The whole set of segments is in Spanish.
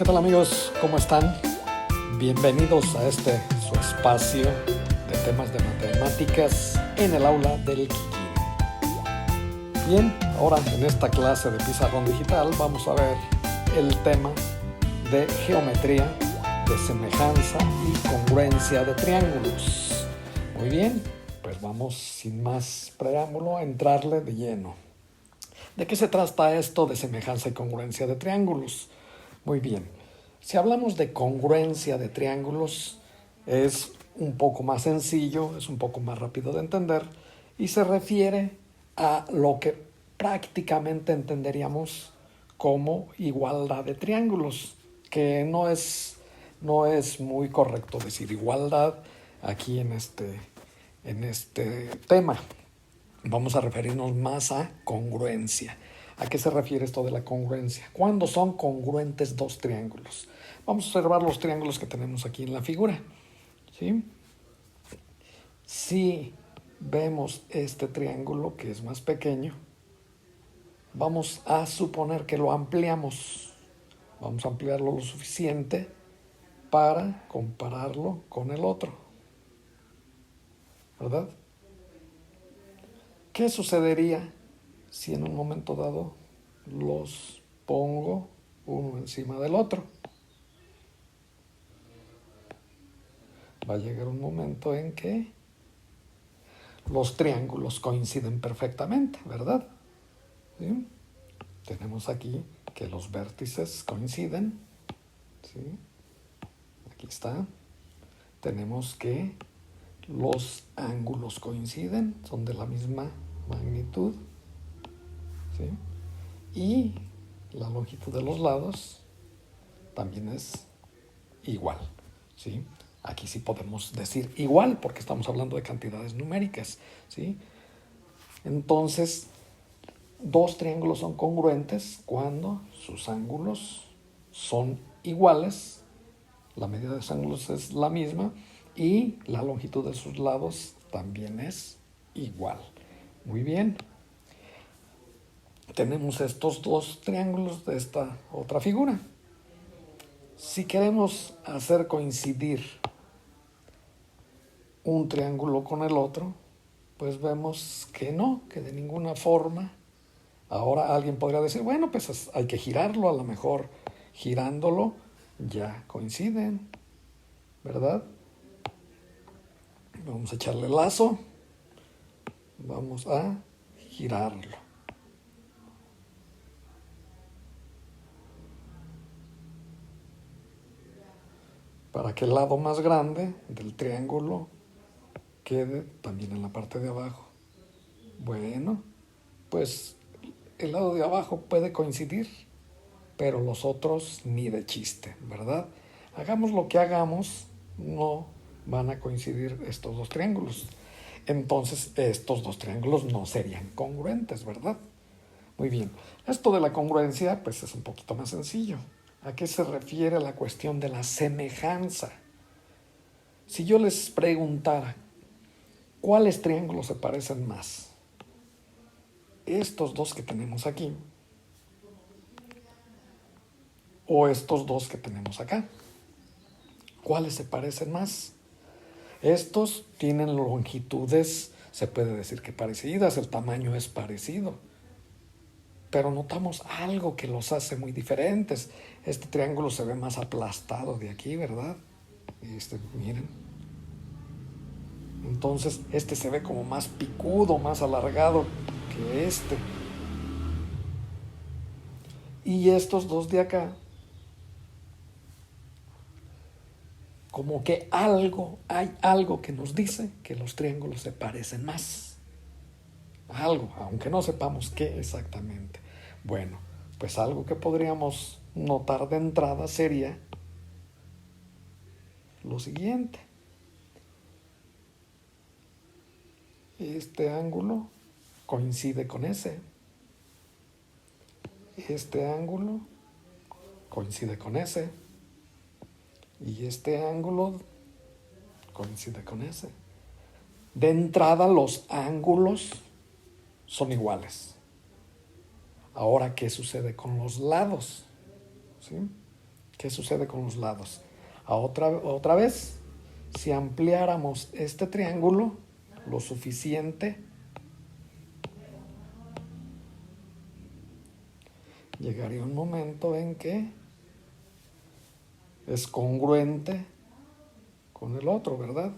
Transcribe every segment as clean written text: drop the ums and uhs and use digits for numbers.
¿Qué tal amigos? ¿Cómo están? Bienvenidos a este su espacio de temas de matemáticas en el aula del Kikín. Bien, ahora en esta clase de Pizarrón Digital vamos a ver el tema de geometría, de semejanza y congruencia de triángulos. Muy bien, pues vamos sin más preámbulo a entrarle de lleno. ¿De qué se trata esto de semejanza y congruencia de triángulos? Muy bien, si hablamos de congruencia de triángulos, es un poco más sencillo, es un poco más rápido de entender y se refiere a lo que prácticamente entenderíamos como igualdad de triángulos, que no es muy correcto decir igualdad aquí en este tema. Vamos a referirnos más a congruencia. ¿A qué se refiere esto de la congruencia? ¿Cuándo son congruentes dos triángulos? Vamos a observar los triángulos que tenemos aquí en la figura, ¿sí? Si vemos este triángulo que es más pequeño, vamos a suponer que lo ampliamos. Vamos a ampliarlo lo suficiente para compararlo con el otro, ¿verdad? ¿Qué sucedería si en un momento dado los pongo uno encima del otro? Va a llegar un momento en que los triángulos coinciden perfectamente, ¿verdad? ¿Sí? Tenemos aquí que los vértices coinciden, ¿sí? Aquí está. Tenemos que los ángulos coinciden, son de la misma magnitud, ¿sí? Y la longitud de los lados también es igual, ¿sí? Aquí sí podemos decir igual porque estamos hablando de cantidades numéricas, ¿sí? Entonces, dos triángulos son congruentes cuando sus ángulos son iguales, la medida de sus ángulos es la misma y la longitud de sus lados también es igual. Muy bien. Tenemos estos dos triángulos de esta otra figura. Si queremos hacer coincidir un triángulo con el otro, pues vemos que no, que de ninguna forma. Ahora alguien podría decir, bueno, pues hay que girarlo, a lo mejor girándolo ya coinciden, ¿verdad? Vamos a echarle lazo, vamos a girarlo. Para que el lado más grande del triángulo quede también en la parte de abajo. Bueno, pues el lado de abajo puede coincidir, pero los otros ni de chiste, ¿verdad? Hagamos lo que hagamos, no van a coincidir estos dos triángulos. Entonces, estos dos triángulos no serían congruentes, ¿verdad? Muy bien. Esto de la congruencia, pues es un poquito más sencillo. ¿A qué se refiere la cuestión de la semejanza? Si yo les preguntara, ¿cuáles triángulos se parecen más? Estos dos que tenemos aquí o estos dos que tenemos acá. ¿Cuáles se parecen más? Estos tienen longitudes, se puede decir que parecidas, el tamaño es parecido, pero notamos algo que los hace muy diferentes. Este triángulo se ve más aplastado de aquí, ¿verdad? Miren. Entonces, este se ve como más picudo, más alargado que este. Y estos dos de acá, como que hay algo que nos dice que los triángulos se parecen más. Algo, aunque no sepamos qué exactamente. Bueno, pues algo que podríamos notar de entrada sería lo siguiente. Este ángulo coincide con ese. Este ángulo coincide con ese. Y este ángulo coincide con ese. De entrada, los ángulos son iguales. Ahora, ¿qué sucede con los lados? ¿Sí? ¿Qué sucede con los lados? Otra vez, si ampliáramos este triángulo lo suficiente, llegaría un momento en que es congruente con el otro, ¿verdad?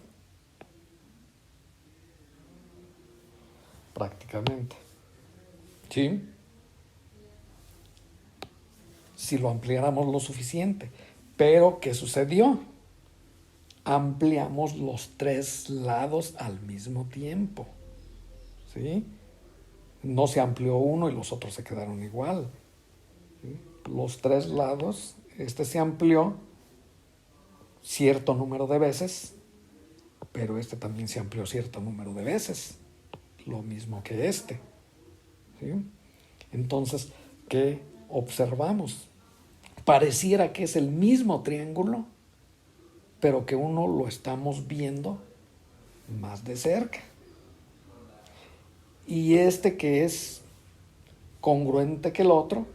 Prácticamente. ¿Sí? Si lo ampliáramos lo suficiente. Pero, ¿qué sucedió? Ampliamos los tres lados al mismo tiempo. ¿Sí? No se amplió uno y los otros se quedaron igual. ¿Sí? Los tres lados, este se amplió cierto número de veces, pero este también se amplió cierto número de veces. Lo mismo que este. ¿Sí? Entonces, ¿qué observamos? Pareciera que es el mismo triángulo, pero que uno lo estamos viendo más de cerca. Y este que es congruente que el otro,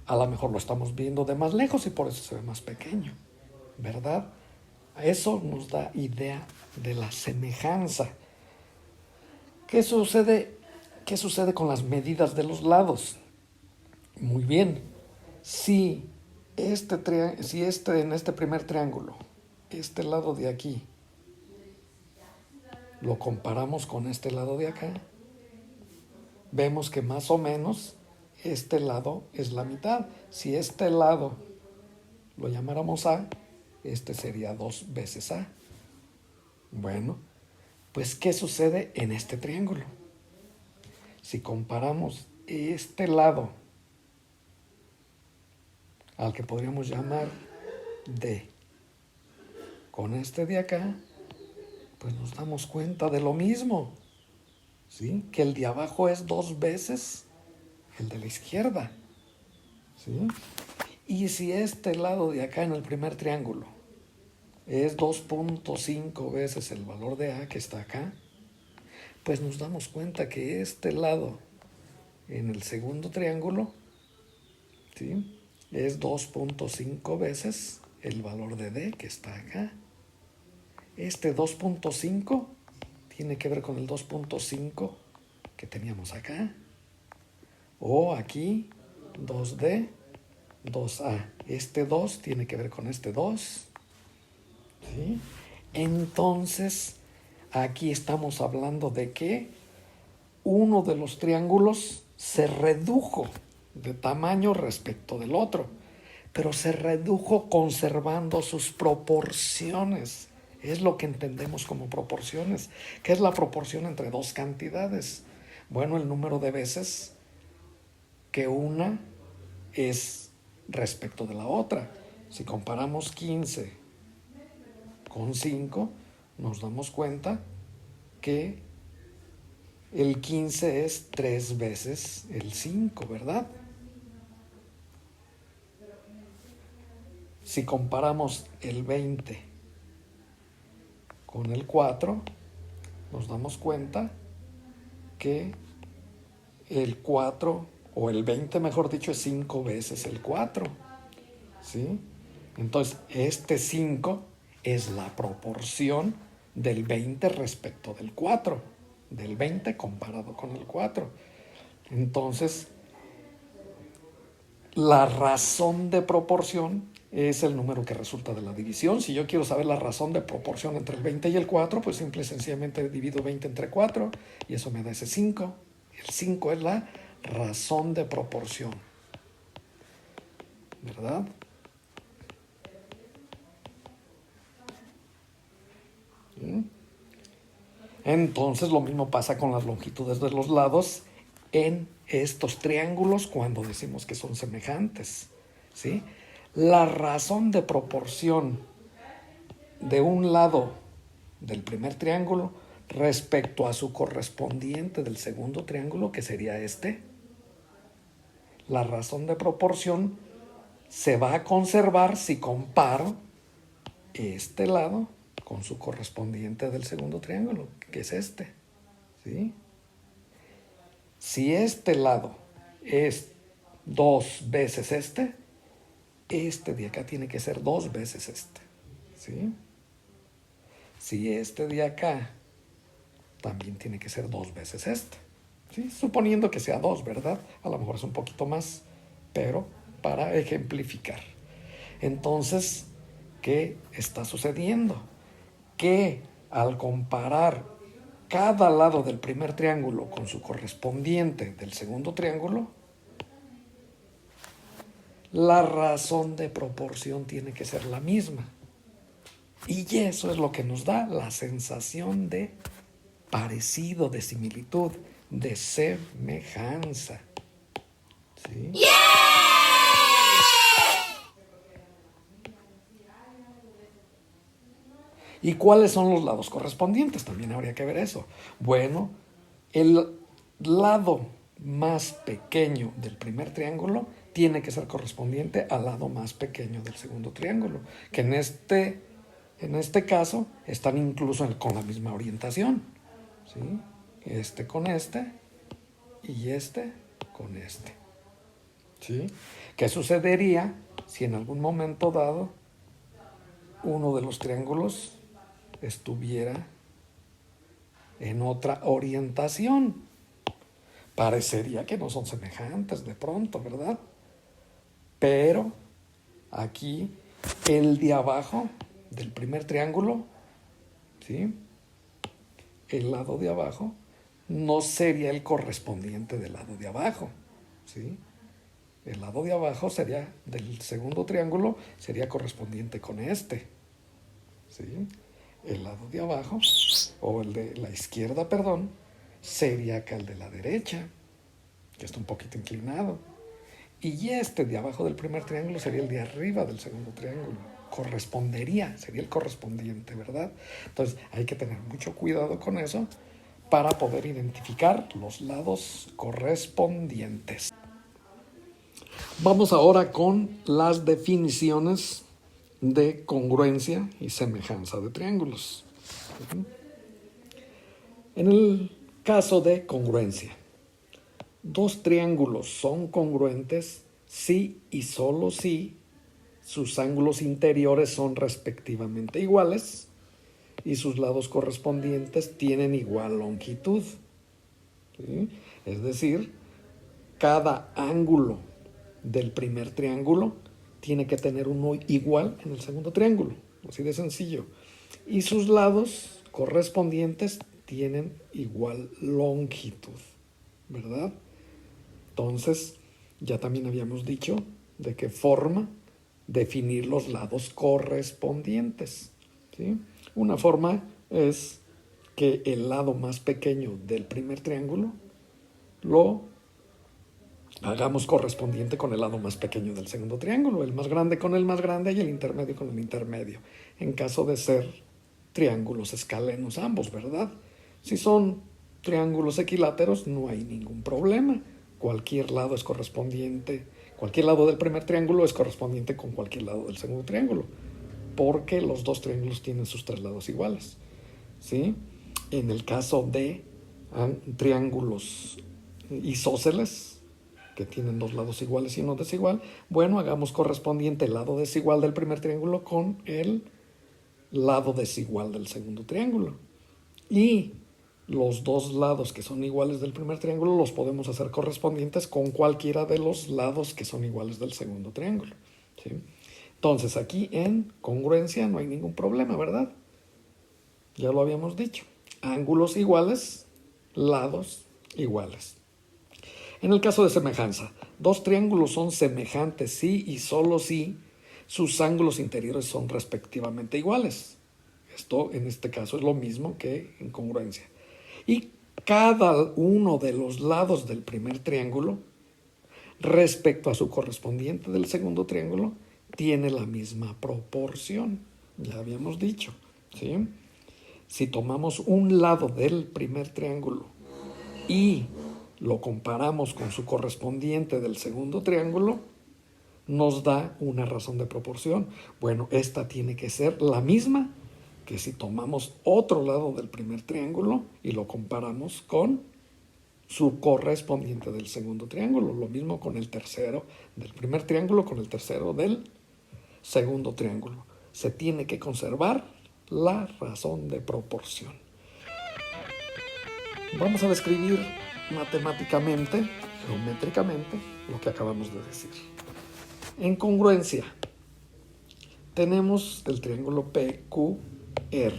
a lo mejor lo estamos viendo de más lejos y por eso se ve más pequeño, ¿verdad? Eso nos da idea de la semejanza. ¿Qué sucede con las medidas de los lados? Muy bien, si en este primer triángulo, este lado de aquí, lo comparamos con este lado de acá, vemos que más o menos este lado es la mitad. Si este lado lo llamáramos A, este sería 2 veces A. Bueno, pues ¿qué sucede en este triángulo? Si comparamos este lado al que podríamos llamar D con este de acá, pues nos damos cuenta de lo mismo, ¿sí? Que el de abajo es 2 veces el de la izquierda, ¿sí? Y si este lado de acá en el primer triángulo es 2.5 veces el valor de A que está acá, pues nos damos cuenta que este lado en el segundo triángulo, ¿sí?, es 2.5 veces el valor de D que está acá. Este 2.5 tiene que ver con el 2.5 que teníamos acá. O aquí, 2D, 2A. Este 2 tiene que ver con este 2. ¿Sí? Entonces, aquí estamos hablando de que uno de los triángulos se redujo de tamaño respecto del otro, pero se redujo conservando sus proporciones. Es lo que entendemos como proporciones. ¿Qué es la proporción entre dos cantidades? Bueno, el número de veces que una es respecto de la otra. Si comparamos 15 con 5, nos damos cuenta que el 15 es 3 veces el 5, ¿verdad? Si comparamos el 20 con el 4, nos damos cuenta que el 4, o el 20 mejor dicho, es 5 veces el 4, ¿sí? Entonces, este 5 es la proporción del 20 respecto del 4, del 20 comparado con el 4. Entonces, la razón de proporción es el número que resulta de la división. Si yo quiero saber la razón de proporción entre el 20 y el 4, pues simple y sencillamente divido 20 entre 4 y eso me da ese 5. El 5 es la razón de proporción, ¿verdad? ¿Sí? Entonces lo mismo pasa con las longitudes de los lados en estos triángulos cuando decimos que son semejantes, ¿sí? La razón de proporción de un lado del primer triángulo respecto a su correspondiente del segundo triángulo, que sería este, la razón de proporción se va a conservar si comparo este lado con su correspondiente del segundo triángulo, que es este, ¿sí? Si este lado es 2 veces este, este de acá tiene que ser 2 veces este, ¿sí? Si este de acá también tiene que ser 2 veces este, ¿sí? Suponiendo que sea 2, ¿verdad? A lo mejor es un poquito más, pero para ejemplificar. Entonces, ¿qué está sucediendo? Que al comparar cada lado del primer triángulo con su correspondiente del segundo triángulo, la razón de proporción tiene que ser la misma. Y eso es lo que nos da la sensación de parecido, de similitud, de semejanza. ¿Sí? ¡Yeah! ¿Y cuáles son los lados correspondientes? También habría que ver eso. Bueno, el lado más pequeño del primer triángulo tiene que ser correspondiente al lado más pequeño del segundo triángulo, que en este caso están incluso con la misma orientación, ¿sí? Este con este y este con este, ¿sí? ¿Qué sucedería si en algún momento dado uno de los triángulos estuviera en otra orientación? Parecería que no son semejantes de pronto, ¿verdad? Pero aquí el de abajo del primer triángulo, ¿sí? El lado de abajo no sería el correspondiente del lado de abajo, ¿sí? El lado de abajo sería del segundo triángulo, sería correspondiente con este, ¿sí? El lado de abajo, o el de la izquierda, perdón, sería acá el de la derecha, que está un poquito inclinado. Y este de abajo del primer triángulo sería el de arriba del segundo triángulo. Correspondería, sería el correspondiente, ¿verdad? Entonces hay que tener mucho cuidado con eso para poder identificar los lados correspondientes. Vamos ahora con las definiciones de congruencia y semejanza de triángulos. En el caso de congruencia, 2 triángulos son congruentes si y solo si sus ángulos interiores son respectivamente iguales y sus lados correspondientes tienen igual longitud, ¿sí? Es decir, cada ángulo del primer triángulo tiene que tener uno igual en el segundo triángulo, así de sencillo. Y sus lados correspondientes tienen igual longitud, ¿verdad? Entonces, ya también habíamos dicho de qué forma definir los lados correspondientes, ¿sí? Una forma es que el lado más pequeño del primer triángulo lo hagamos correspondiente con el lado más pequeño del segundo triángulo, el más grande con el más grande y el intermedio con el intermedio, en caso de ser triángulos escalenos ambos, ¿verdad? Si son triángulos equiláteros no hay ningún problema, cualquier lado es correspondiente, cualquier lado del primer triángulo es correspondiente con cualquier lado del segundo triángulo, porque los 2 triángulos tienen sus 3 lados iguales, ¿sí? En el caso de triángulos isósceles, que tienen 2 lados iguales y uno desigual, bueno, hagamos correspondiente el lado desigual del primer triángulo con el lado desigual del segundo triángulo. Y los 2 lados que son iguales del primer triángulo los podemos hacer correspondientes con cualquiera de los lados que son iguales del segundo triángulo, ¿sí? Entonces aquí en congruencia no hay ningún problema, ¿verdad? Ya lo habíamos dicho. Ángulos iguales, lados iguales. En el caso de semejanza, 2 triángulos son semejantes si y solo si sus ángulos interiores son respectivamente iguales. Esto en este caso es lo mismo que en congruencia. Y cada uno de los lados del primer triángulo respecto a su correspondiente del segundo triángulo tiene la misma proporción. Ya habíamos dicho, ¿sí? Si tomamos un lado del primer triángulo y lo comparamos con su correspondiente del segundo triángulo, nos da una razón de proporción. Bueno, esta tiene que ser la misma que si tomamos otro lado del primer triángulo y lo comparamos con su correspondiente del segundo triángulo. Lo mismo con el tercero del primer triángulo con el tercero del segundo triángulo. Se tiene que conservar la razón de proporción. Vamos a describir matemáticamente, geométricamente, lo que acabamos de decir. En congruencia, tenemos el triángulo PQR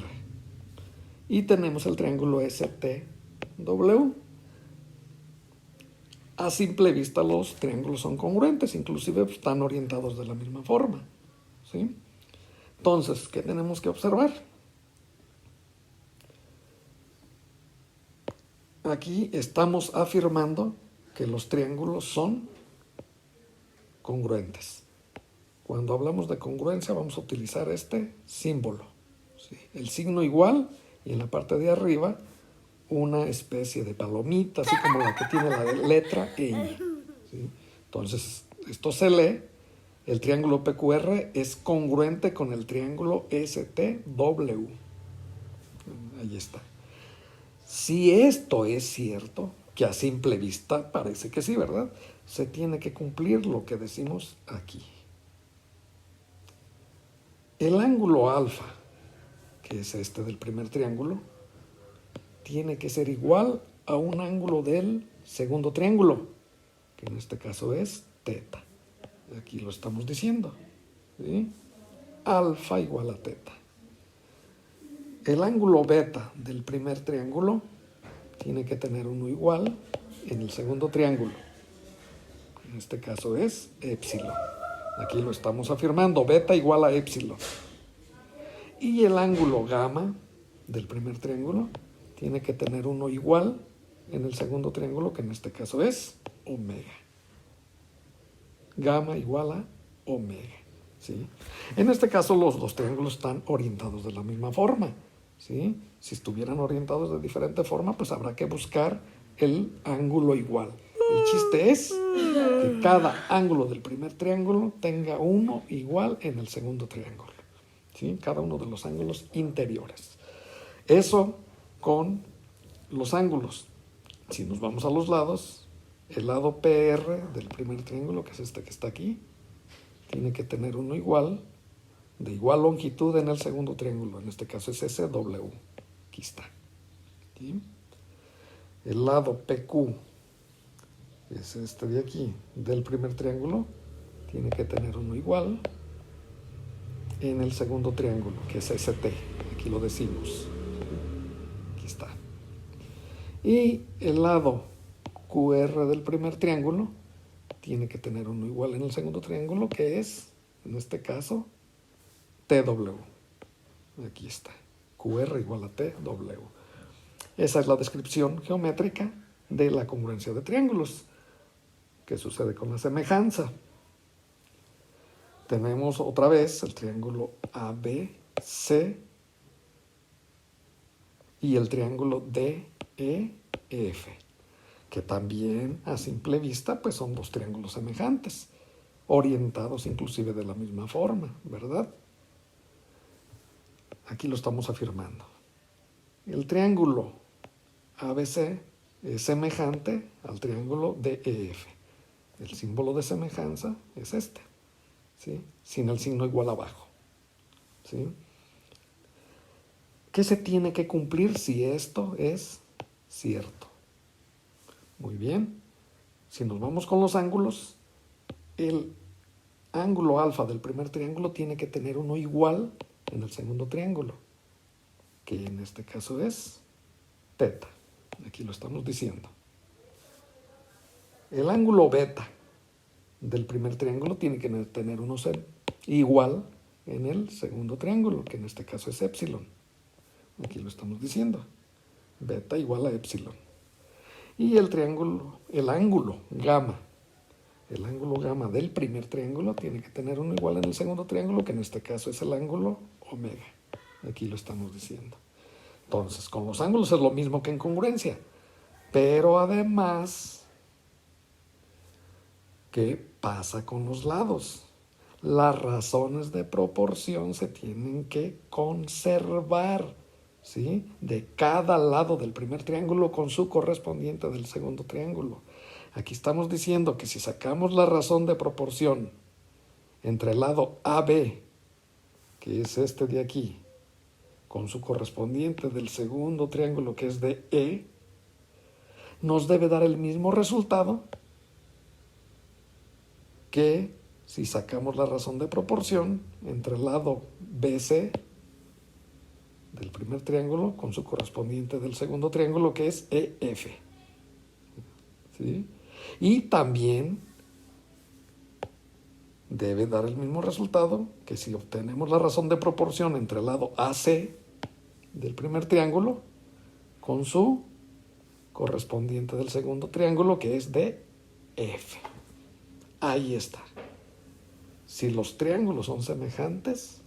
y tenemos el triángulo STW. A simple vista los triángulos son congruentes, inclusive están orientados de la misma forma, ¿sí? Entonces, ¿qué tenemos que observar? Aquí estamos afirmando que los triángulos son congruentes. Cuando hablamos de congruencia vamos a utilizar este símbolo, ¿sí? El signo igual y en la parte de arriba una especie de palomita, así como la que tiene la letra ñ, ¿sí? Entonces, esto se lee, el triángulo PQR es congruente con el triángulo STW. Ahí está. Si esto es cierto, que a simple vista parece que sí, ¿verdad? Se tiene que cumplir lo que decimos aquí. El ángulo alfa, que es este del primer triángulo, tiene que ser igual a un ángulo del segundo triángulo, que en este caso es teta. Aquí lo estamos diciendo, ¿sí? Alfa igual a teta. El ángulo beta del primer triángulo tiene que tener uno igual en el segundo triángulo. En este caso es épsilon. Aquí lo estamos afirmando, beta igual a épsilon. Y el ángulo gamma del primer triángulo tiene que tener uno igual en el segundo triángulo, que en este caso es omega. Gamma igual a omega, ¿sí? En este caso los dos triángulos están orientados de la misma forma, ¿sí? Si estuvieran orientados de diferente forma, pues habrá que buscar el ángulo igual. El chiste es que cada ángulo del primer triángulo tenga uno igual en el segundo triángulo, ¿sí? Cada uno de los ángulos interiores. Eso con los ángulos. Si nos vamos a los lados, el lado PR del primer triángulo, que es este que está aquí, tiene que tener uno igual, de igual longitud en el segundo triángulo. En este caso es SW. Aquí está, ¿sí? El lado PQ, es este de aquí, del primer triángulo, tiene que tener uno igual en el segundo triángulo, que es ST. Aquí lo decimos. Aquí está. Y el lado QR del primer triángulo tiene que tener uno igual en el segundo triángulo, que es, en este caso, TW. Aquí está. QR igual a TW. Esa es la descripción geométrica de la congruencia de triángulos. ¿Qué sucede con la semejanza? Tenemos otra vez el triángulo ABC y el triángulo DEF, que también a simple vista pues son dos triángulos semejantes, orientados inclusive de la misma forma, ¿verdad? Aquí lo estamos afirmando. El triángulo ABC es semejante al triángulo DEF. El símbolo de semejanza es este, ¿sí? Sin el signo igual abajo, ¿sí? ¿Qué se tiene que cumplir si esto es cierto? Muy bien. Si nos vamos con los ángulos, el ángulo alfa del primer triángulo tiene que tener uno igual en el segundo triángulo, que en este caso es teta. Aquí lo estamos diciendo. El ángulo beta del primer triángulo tiene que tener uno igual en el segundo triángulo, que en este caso es épsilon. Aquí lo estamos diciendo. Beta igual a épsilon. Y el ángulo gamma del primer triángulo tiene que tener uno igual en el segundo triángulo, que en este caso es el ángulo omega. Aquí lo estamos diciendo. Entonces, con los ángulos es lo mismo que en congruencia, pero además, ¿qué pasa con los lados? Las razones de proporción se tienen que conservar, ¿sí? De cada lado del primer triángulo con su correspondiente del segundo triángulo. Aquí estamos diciendo que si sacamos la razón de proporción entre el lado AB, que es este de aquí, con su correspondiente del segundo triángulo, que es de E, nos debe dar el mismo resultado que si sacamos la razón de proporción entre el lado BC del primer triángulo con su correspondiente del segundo triángulo, que es EF. ¿Sí? Y también debe dar el mismo resultado que si obtenemos la razón de proporción entre el lado AC del primer triángulo con su correspondiente del segundo triángulo, que es de F. Ahí está. Si los triángulos son semejantes,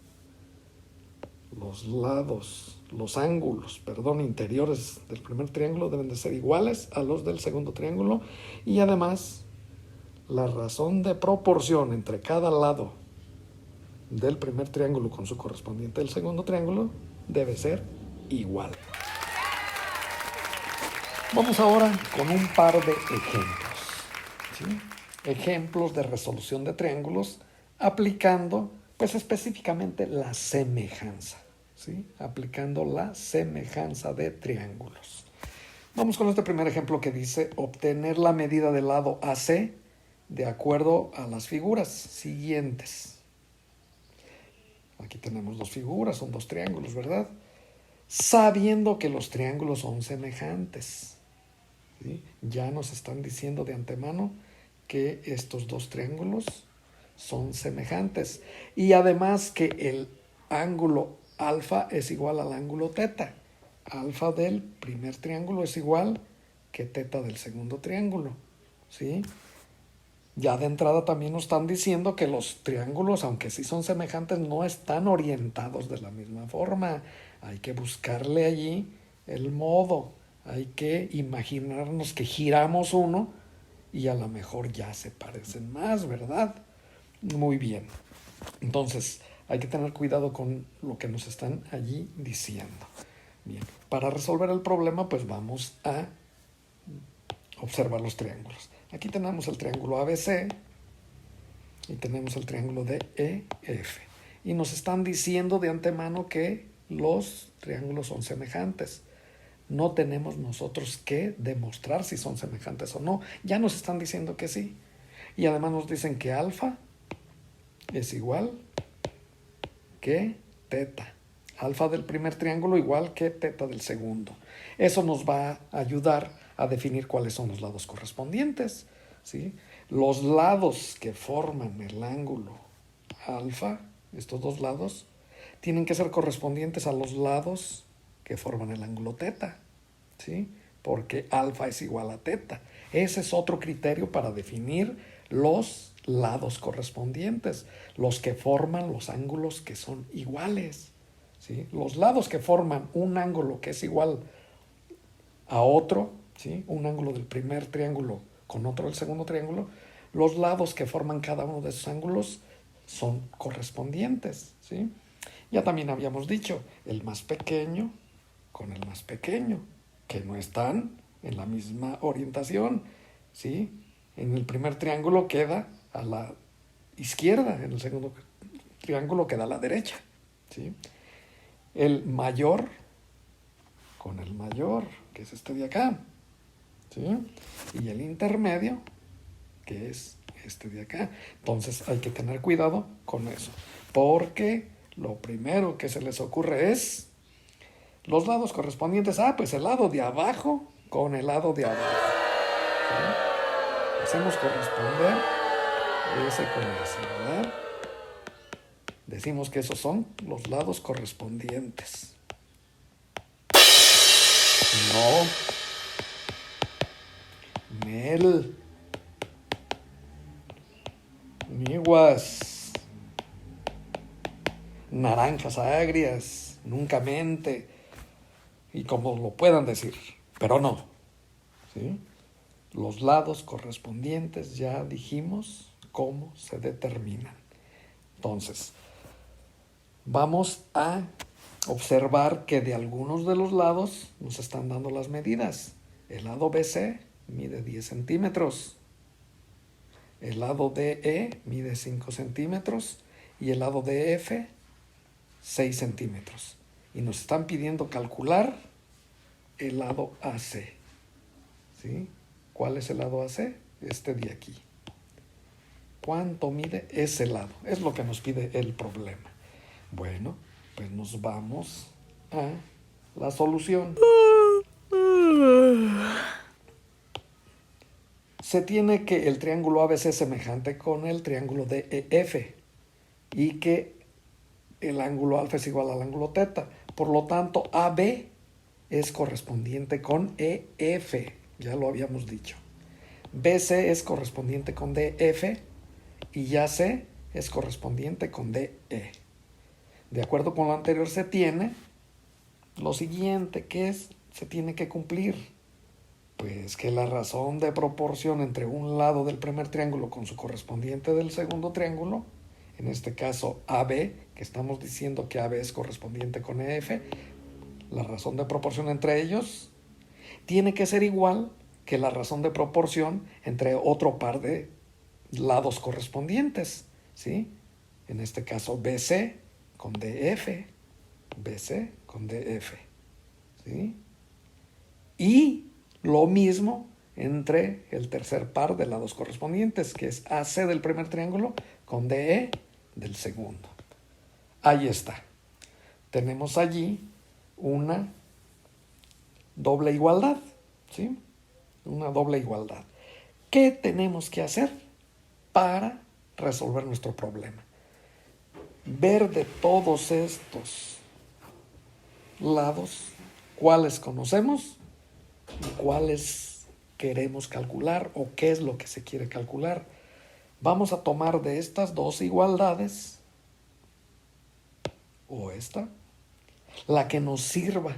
los ángulos interiores del primer triángulo deben de ser iguales a los del segundo triángulo, y además la razón de proporción entre cada lado del primer triángulo con su correspondiente del segundo triángulo debe ser igual. Vamos ahora con un par de ejemplos, ¿sí? Ejemplos de resolución de triángulos aplicando, pues específicamente la semejanza, ¿sí? Aplicando la semejanza de triángulos. Vamos con este primer ejemplo que dice obtener la medida del lado AC de acuerdo a las figuras siguientes. Aquí tenemos dos figuras, son dos triángulos, ¿verdad? Sabiendo que los triángulos son semejantes, ¿sí? Ya nos están diciendo de antemano que estos dos triángulos son semejantes, y además que el ángulo alfa es igual al ángulo teta. Alfa del primer triángulo es igual que teta del segundo triángulo, ¿sí? Ya de entrada también nos están diciendo que los triángulos, aunque sí son semejantes, no están orientados de la misma forma. Hay que buscarle allí el modo. Hay que imaginarnos que giramos uno y a lo mejor ya se parecen más, ¿verdad? Muy bien. Entonces, hay que tener cuidado con lo que nos están allí diciendo. Bien, para resolver el problema, pues vamos a observar los triángulos. Aquí tenemos el triángulo ABC y tenemos el triángulo DEF. Y nos están diciendo de antemano que los triángulos son semejantes. No tenemos nosotros que demostrar si son semejantes o no. Ya nos están diciendo que sí. Y además nos dicen que alfa es igual que teta. Alfa del primer triángulo igual que teta del segundo. Eso nos va a ayudar a definir cuáles son los lados correspondientes, ¿sí? Los lados que forman el ángulo alfa, estos dos lados, tienen que ser correspondientes a los lados que forman el ángulo teta, ¿sí? Porque alfa es igual a teta. Ese es otro criterio para definir los lados correspondientes, los que forman los ángulos que son iguales, ¿sí? Los lados que forman un ángulo que es igual a otro, ¿sí? Un ángulo del primer triángulo con otro del segundo triángulo, los lados que forman cada uno de esos ángulos son correspondientes, ¿sí? Ya también habíamos dicho, el más pequeño con el más pequeño, que no están en la misma orientación, ¿sí? En el primer triángulo queda a la izquierda, en el segundo triángulo queda a la derecha, ¿sí? El mayor con el mayor, que es este de acá, ¿sí? Y el intermedio, que es este de acá. Entonces hay que tener cuidado con eso, porque lo primero que se les ocurre es los lados correspondientes. Pues el lado de abajo con el lado de abajo, ¿sí? Hacemos corresponder ese con ese, ¿verdad? Decimos que esos son los lados correspondientes. No. Mel. Miguas. Naranjas agrias. Nunca mente. Y como lo puedan decir. Pero no. ¿Sí? Los lados correspondientes ya dijimos cómo se determinan. Entonces, vamos a observar que de algunos de los lados nos están dando las medidas. El lado BC mide 10 centímetros. El lado DE mide 5 centímetros y el lado DF 6 centímetros. Y nos están pidiendo calcular el lado AC. ¿Sí? ¿Cuál es el lado AC? Este de aquí. ¿Cuánto mide ese lado? Es lo que nos pide el problema. Bueno, pues nos vamos a la solución. Se tiene que el triángulo ABC es semejante con el triángulo DEF y que el ángulo alfa es igual al ángulo teta. Por lo tanto, AB es correspondiente con EF, ya lo habíamos dicho. BC es correspondiente con DF y AC es correspondiente con DE. De acuerdo con lo anterior se tiene lo siguiente, que se tiene que cumplir. Pues que la razón de proporción entre un lado del primer triángulo con su correspondiente del segundo triángulo, en este caso AB, que estamos diciendo que AB es correspondiente con EF, la razón de proporción entre ellos tiene que ser igual que la razón de proporción entre otro par de lados correspondientes, ¿sí? En este caso BC con DF, BC con DF, ¿sí? Y lo mismo entre el tercer par de lados correspondientes, que es AC del primer triángulo con DE del segundo. Ahí está. Tenemos allí una doble igualdad, ¿sí? Una doble igualdad. ¿Qué tenemos que hacer para resolver nuestro problema? Ver de todos estos lados cuáles conocemos y cuáles queremos calcular o qué es lo que se quiere calcular. Vamos a tomar de estas dos igualdades o esta, la que nos sirva,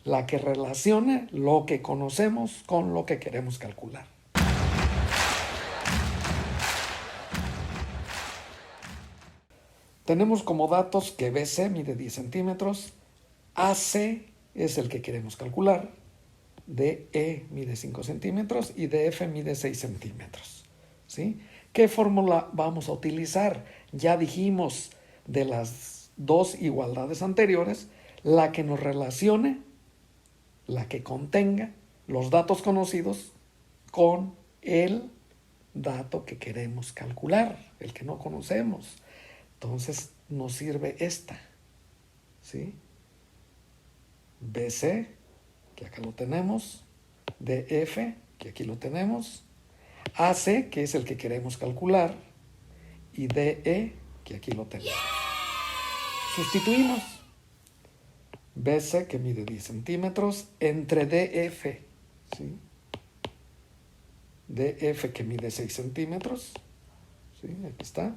la que relacione lo que conocemos con lo que queremos calcular. Tenemos como datos que BC mide 10 centímetros, AC es el que queremos calcular, DE mide 5 centímetros y DF mide 6 centímetros. ¿Sí? ¿Qué fórmula vamos a utilizar? Ya dijimos de las dos igualdades anteriores, la que nos relacione, la que contenga los datos conocidos con el dato que queremos calcular, el que no conocemos. Entonces nos sirve esta, ¿sí? BC, que acá lo tenemos, DF, que aquí lo tenemos, AC, que es el que queremos calcular, y DE, que aquí lo tenemos. Sustituimos. BC, que mide 10 centímetros, entre DF, ¿sí? DF, que mide 6 centímetros, ¿sí? Aquí está.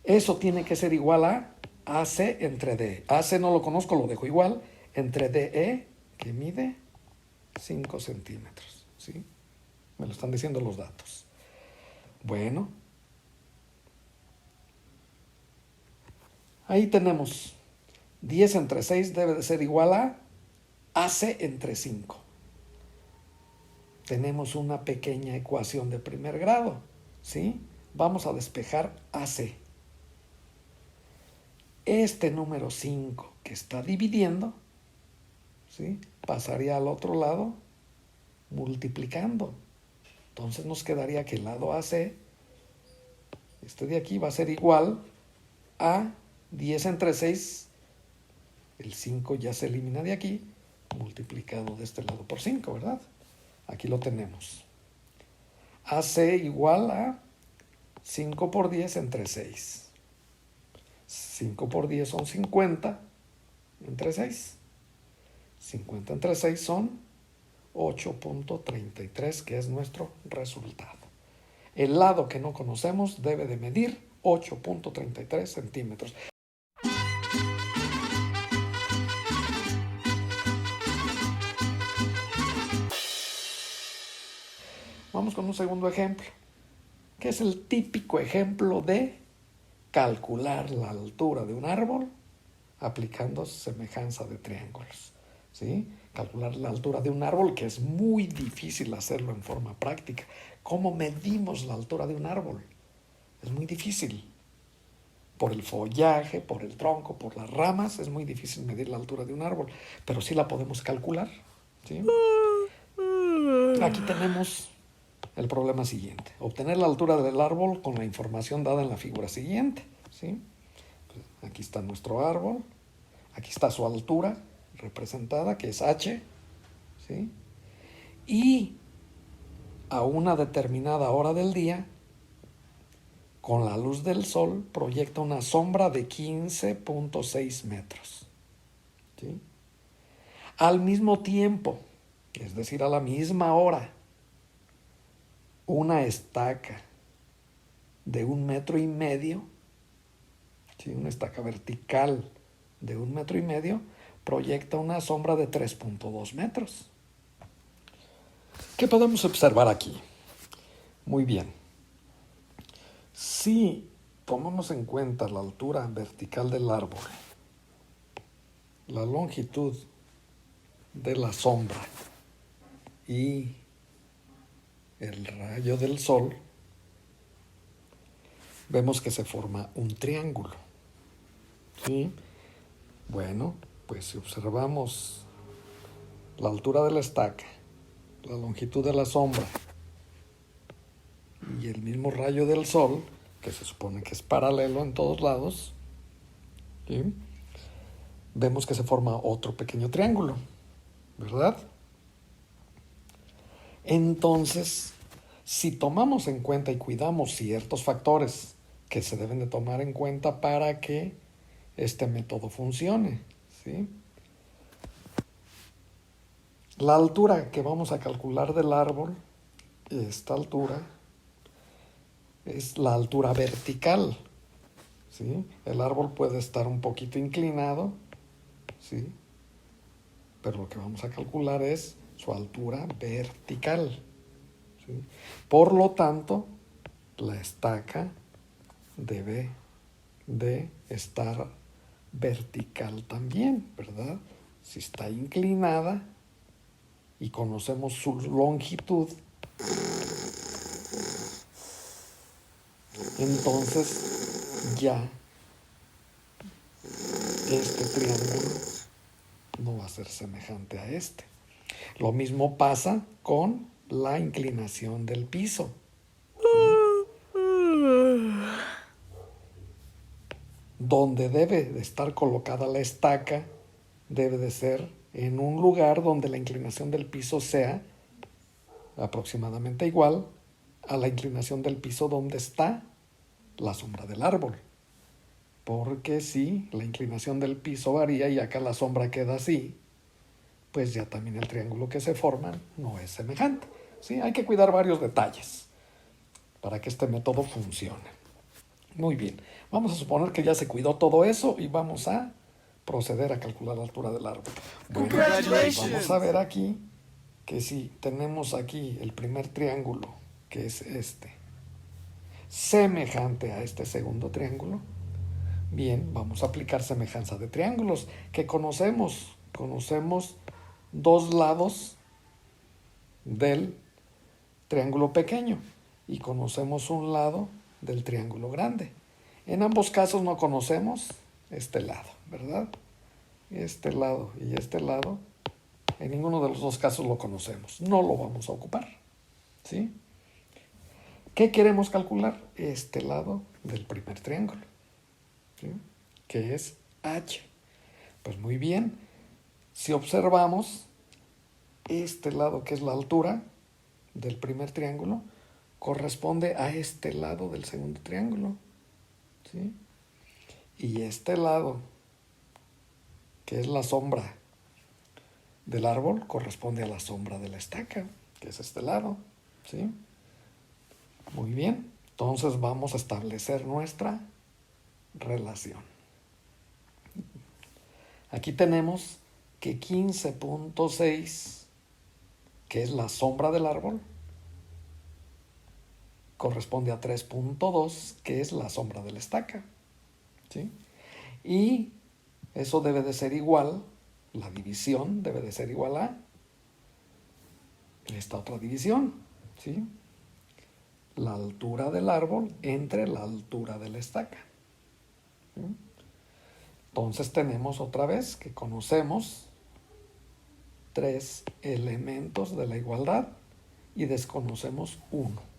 Eso tiene que ser igual a AC entre DE. AC no lo conozco, lo dejo igual. Entre DE, que mide 5 centímetros. ¿Sí? Me lo están diciendo los datos. Bueno. Ahí tenemos 10 entre 6 debe de ser igual a AC entre 5. Tenemos una pequeña ecuación de primer grado. ¿Sí? Vamos a despejar AC. Este número 5 que está dividiendo, ¿sí? Pasaría al otro lado multiplicando. Entonces nos quedaría que el lado AC, este de aquí, va a ser igual a 10 entre 6. El 5 ya se elimina de aquí, multiplicado de este lado por 5, ¿verdad? Aquí lo tenemos. AC igual a 5 por 10 entre 6. 5 por 10 son 50 entre 6. 50 entre 6 son 8.33, que es nuestro resultado. El lado que no conocemos debe de medir 8.33 centímetros. Vamos con un segundo ejemplo, que es el típico ejemplo de calcular la altura de un árbol aplicando semejanza de triángulos. ¿sí? Calcular la altura de un árbol, que es muy difícil hacerlo en forma práctica. ¿Cómo medimos la altura de un árbol? Es muy difícil. Por el follaje, por el tronco, por las ramas, es muy difícil medir la altura de un árbol, pero sí la podemos calcular, ¿sí? Aquí tenemos el problema siguiente: obtener la altura del árbol con la información dada en la figura siguiente, ¿sí? Aquí está nuestro árbol, aquí está su altura representada, que es h, ¿sí? Y a una determinada hora del día, con la luz del sol, proyecta una sombra de 15.6 metros, ¿sí? Al mismo tiempo, es decir, a la misma hora, una estaca de 1,5 metros, ¿sí? Una estaca vertical de 1,5 metros proyecta una sombra de 3.2 metros. ¿Qué podemos observar aquí? Muy bien. Si tomamos en cuenta la altura vertical del árbol, la longitud de la sombra y el rayo del sol, vemos que se forma un triángulo, ¿sí? Bueno, pues si observamos la altura de la estaca, la longitud de la sombra y el mismo rayo del sol, que se supone que es paralelo en todos lados, ¿sí? Vemos que se forma otro pequeño triángulo, ¿verdad? Entonces, si tomamos en cuenta y cuidamos ciertos factores que se deben de tomar en cuenta para que este método funcione, ¿sí? La altura que vamos a calcular del árbol, esta altura, es la altura vertical, ¿sí? El árbol puede estar un poquito inclinado, ¿sí? Pero lo que vamos a calcular es su altura vertical, ¿sí? Por lo tanto, la estaca debe de estar vertical también, ¿verdad? Si está inclinada y conocemos su longitud, entonces ya este triángulo no va a ser semejante a este. Lo mismo pasa con la inclinación del piso. Donde debe de estar colocada la estaca debe de ser en un lugar donde la inclinación del piso sea aproximadamente igual a la inclinación del piso donde está la sombra del árbol. Porque si la inclinación del piso varía y acá la sombra queda así, pues ya también el triángulo que se forma no es semejante, ¿sí? Hay que cuidar varios detalles para que este método funcione. Muy bien, vamos a suponer que ya se cuidó todo eso y vamos a proceder a calcular la altura del árbol. Bueno, vamos a ver aquí que si tenemos aquí el primer triángulo, que es este, semejante a este segundo triángulo, bien, vamos a aplicar semejanza de triángulos que conocemos. Conocemos dos lados del triángulo pequeño y conocemos un lado del triángulo grande. En ambos casos no conocemos este lado, ¿verdad? Este lado y este lado, en ninguno de los dos casos lo conocemos. No lo vamos a ocupar, ¿sí? ¿Qué queremos calcular? Este lado del primer triángulo, ¿sí? Que es h. Pues muy bien, si observamos este lado, que es la altura del primer triángulo, corresponde a este lado del segundo triángulo, ¿sí? Y este lado, que es la sombra del árbol, corresponde a la sombra de la estaca, que es este lado, ¿sí? Muy bien, entonces vamos a establecer nuestra relación. Aquí tenemos que 15.6, que es la sombra del árbol, corresponde a 3.2, que es la sombra de la estaca, ¿sí? Y eso debe de ser igual la división debe de ser igual a esta otra división, ¿sí? La altura del árbol entre la altura de la estaca. ¿Sí? Entonces tenemos otra vez que conocemos 3 elementos de la igualdad y desconocemos 1.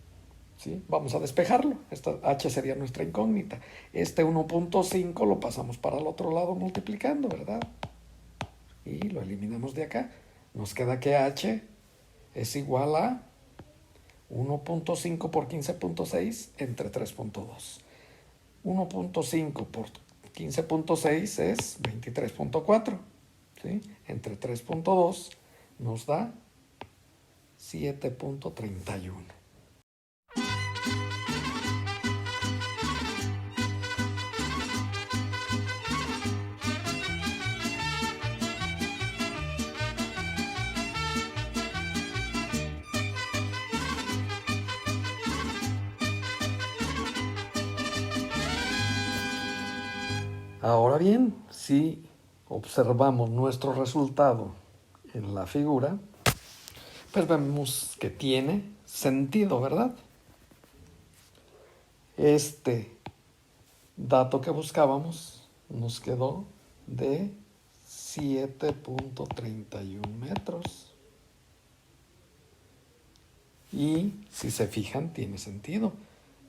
¿Sí? Vamos a despejarlo. Esta h sería nuestra incógnita. Este 1.5 lo pasamos para el otro lado multiplicando, ¿verdad? Y lo eliminamos de acá. Nos queda que h es igual a 1.5 por 15.6 entre 3.2. 1.5 por 15.6 es 23.4. ¿Sí? Entre 3.2 nos da 7.31. Ahora bien, si observamos nuestro resultado en la figura, pues vemos que tiene sentido, ¿verdad? Este dato que buscábamos nos quedó de 7.31 metros. Y si se fijan, tiene sentido.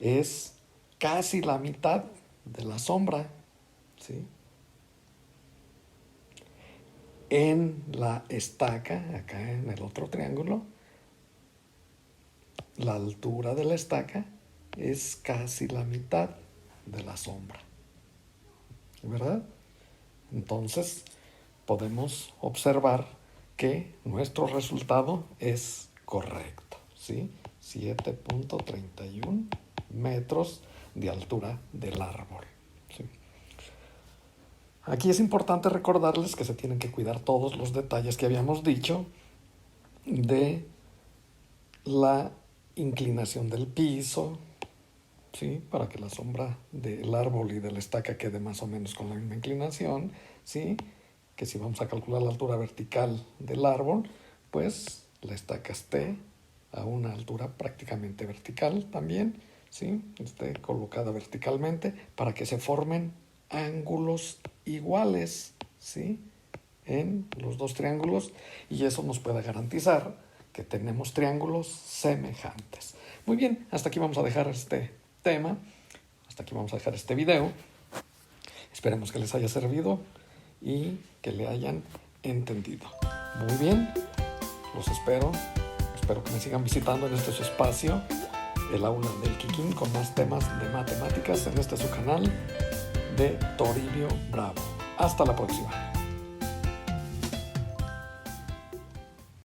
Es casi la mitad de la sombra, ¿sí? En la estaca, acá en el otro triángulo, la altura de la estaca es casi la mitad de la sombra, ¿verdad? Entonces podemos observar que nuestro resultado es correcto, ¿sí? 7.31 metros de altura del árbol, ¿sí? Aquí es importante recordarles que se tienen que cuidar todos los detalles que habíamos dicho de la inclinación del piso, ¿sí? Para que la sombra del árbol y de la estaca quede más o menos con la misma inclinación, ¿sí? Que si vamos a calcular la altura vertical del árbol, pues la estaca esté a una altura prácticamente vertical también, ¿sí? Esté colocada verticalmente para que se formen ángulos iguales, ¿sí? En los dos triángulos, y eso nos puede garantizar que tenemos triángulos semejantes. Muy bien, hasta aquí vamos a dejar este tema, hasta aquí vamos a dejar este video. Esperemos que les haya servido y que le hayan entendido. Muy bien, los espero que me sigan visitando en este su espacio, el aula del Kikín, con más temas de matemáticas en este su canal de Toribio Bravo. Hasta la próxima.